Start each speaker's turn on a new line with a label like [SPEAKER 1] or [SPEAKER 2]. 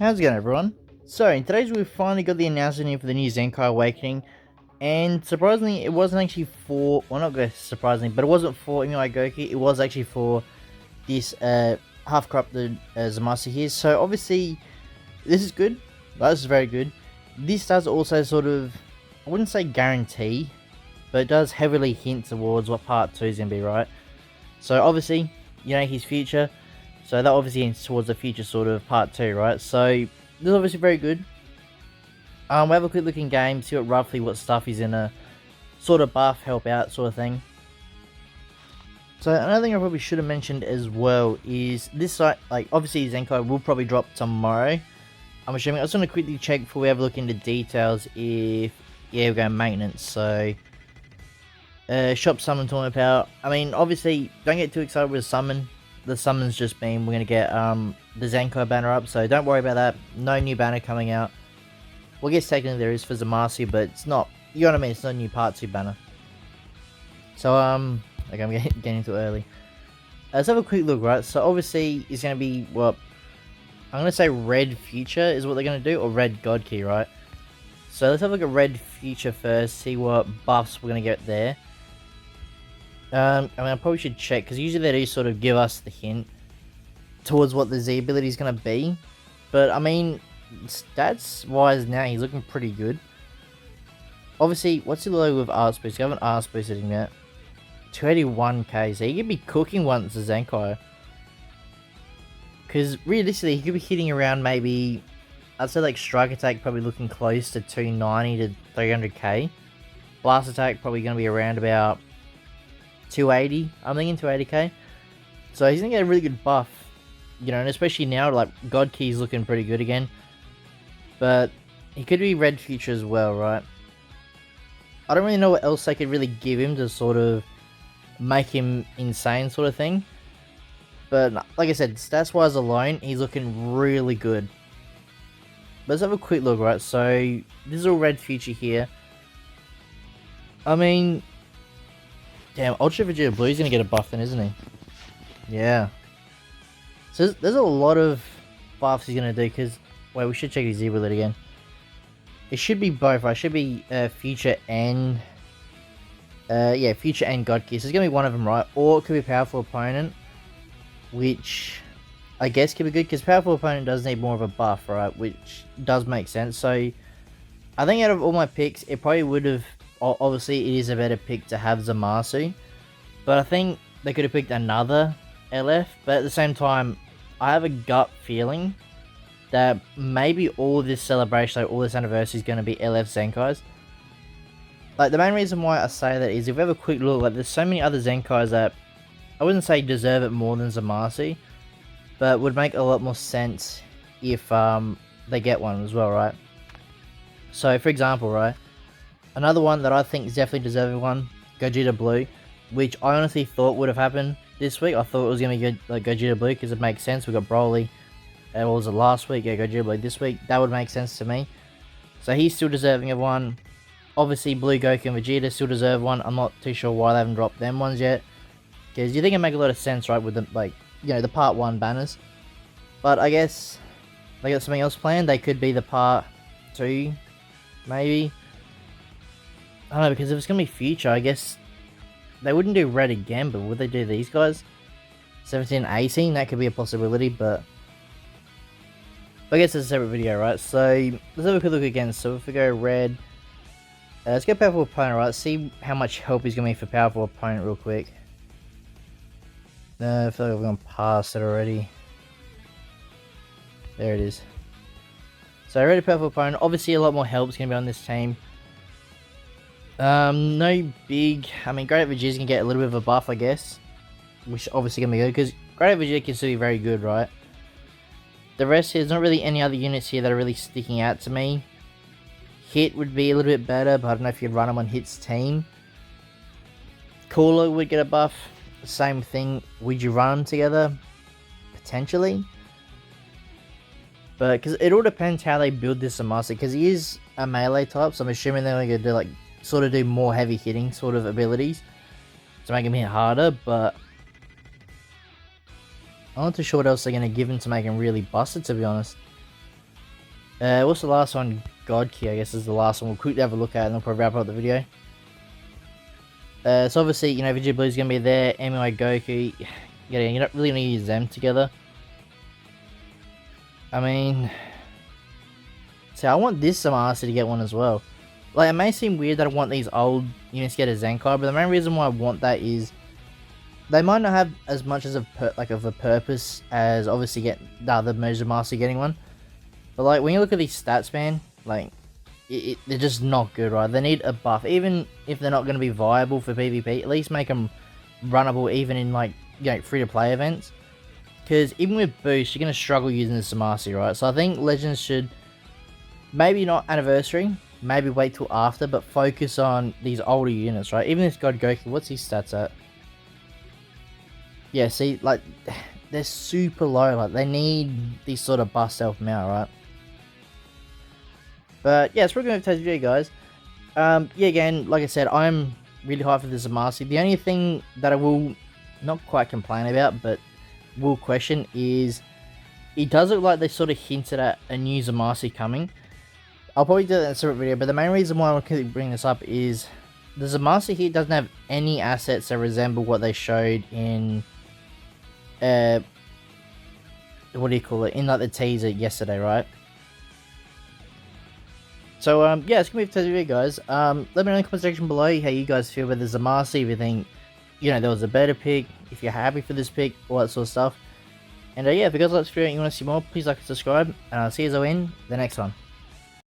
[SPEAKER 1] How's it going, everyone? So, in today's we finally got the announcement for the new ZENKAI Awakening, and surprisingly, it wasn't actually for, well, not surprisingly, but it wasn't for Imai Goki, it was actually for this half-corrupted ZAMASU here. So, obviously, this is good. This is very good. This does also sort of, I wouldn't say guarantee, but it does heavily hint towards what part 2 is going to be, right? So, obviously, you know, his future. So that obviously hints towards the future sort of part 2, right? So this is obviously very good. We'll have a quick look in game, see what stuff he's in a sort of buff, help out sort of thing. So another thing I probably should have mentioned as well is this site, like obviously ZENKAI will probably drop tomorrow. I'm assuming. I just want to quickly check before we have a look into details if, yeah, we're going maintenance. So shop summon tournament power. I mean, obviously don't get too excited with summon. The summon's just been, we're going to get the ZENKAI banner up, so don't worry about that. No new banner coming out. Well, I guess technically there is for ZAMASU, but it's not, you know what I mean, it's not a new part 2 banner. So, okay, I'm getting into it early. Let's have a quick look, right? So obviously it's going to be, what, I'm going to say red future is what they're going to do, or red god key, right? So let's have a look at red future first, see what buffs we're going to get there. I mean, I probably should check, because usually they do sort of give us the hint towards what the Z ability is going to be. But, I mean, stats-wise now, he's looking pretty good. Obviously, what's the low with Arts Boost? You haven't Arts Boosted him yet. 281k, so he could be cooking once the ZENKAI. Because, realistically, he could be hitting around maybe, I'd say like Strike Attack probably looking close to 290 to 300k. Blast Attack probably going to be around about 280, I'm thinking 280k. So he's gonna get a really good buff, you know, and especially now, like, God Key's looking pretty good again. But he could be red future as well, right? I don't really know what else they could really give him to sort of make him insane sort of thing. But like I said, stats wise alone, he's looking really good. Let's have a quick look, right? So this is all red future here. I mean, damn, Ultra Vegeta Blue is going to get a buff then, isn't he? Yeah. So there's a lot of buffs he's going to do, because, wait, we should check his Z ability again. It should be both, right? It should be Future and, yeah, Future and God Key. So it's going to be one of them, right? Or it could be Powerful Opponent, which I guess could be good, because Powerful Opponent does need more of a buff, right? Which does make sense. So I think out of all my picks, it probably would have, obviously it is a better pick to have ZAMASU, but I think they could have picked another LF, but at the same time, I have a gut feeling that maybe all this celebration, like all this anniversary, is going to be LF ZENKAIs. Like, the main reason why I say that is, if we have a quick look, like, there's so many other ZENKAIs that I wouldn't say deserve it more than ZAMASU, but would make a lot more sense if they get one as well, right? So, for example, right, another one that I think is definitely deserving one, Gogeta Blue, which I honestly thought would have happened this week. I thought it was going to be like Gogeta Blue, because it makes sense. We got Broly, what was it, last week? Yeah, Gogeta Blue this week. That would make sense to me. So he's still deserving of one. Obviously, Blue Goku and Vegeta still deserve one. I'm not too sure why they haven't dropped them ones yet, because you think it make a lot of sense, right, with the, like, you know, the part 1 banners. But I guess they got something else planned. They could be the part 2, maybe. I don't know, because if it's going to be future, I guess they wouldn't do red again, but would they do these guys? 17 and 18, that could be a possibility, but I guess it's a separate video, right? So let's have a quick look again. So if we go red, let's get Powerful Opponent, right? See how much help he's going to be for Powerful Opponent real quick. I feel like we're going to pass it already. There it is. So red Powerful Opponent, obviously a lot more help is going to be on this team. No big, I mean, Great Vegeta's gonna get a little bit of a buff, I guess, which obviously gonna be good, because Great Vegeta can still be very good, right? The rest here, there's not really any other units here that are really sticking out to me. Hit would be a little bit better, but I don't know if you'd run him on Hit's team. Cooler would get a buff, same thing. Would you run them together? Potentially. But, because it all depends how they build this ZAMASU, because he is a melee type, so I'm assuming they're going to do, like, sort of do more heavy hitting sort of abilities to make him hit harder, but I'm not too sure what else they're going to give him to make him really busted, to be honest. What's the last one? God Key, I guess, is the last one. We'll quickly have a look at it and then probably wrap up the video. So obviously, you know, Vegeta Blue's gonna be there. MI Goku, yeah, you're not really gonna use them together. I mean, so I want this Zamasu to get one as well. Like, it may seem weird that I want these old units to get a Zenkai, but the main reason why I want that is they might not have as much as a purpose as obviously get the other Zamasu getting one. But like, when you look at these stats, man, like, they're just not good, right? They need a buff. Even if they're not going to be viable for PvP, at least make them runnable even in, like, you know, free-to-play events. Because even with boost, you're going to struggle using the Zamasu, right? So I think Legends should, maybe not Anniversary, maybe wait till after, but focus on these older units, right? Even this God Goku, what's his stats at? Yeah, see, like, they're super low. Like, they need these sort of buffs to help them out, right? But yeah, it's probably going to today's video, guys. Yeah, again, like I said, I'm really hyped for the Zamasu. The only thing that I will not quite complain about, but will question is, it does look like they sort of hinted at a new Zamasu coming. I'll probably do that in a separate video, but the main reason why I want to bring this up is the Zamasu here doesn't have any assets that resemble what they showed in, what do you call it, in like the teaser yesterday, right? So, yeah, it's going to be today's video, guys. Let me know in the comment section below how you guys feel about the Zamasu, if you think, you know, there was a better pick, if you're happy for this pick, all that sort of stuff. And, yeah, if you guys like this video and you want to see more, please like and subscribe, and I'll see you in the next one.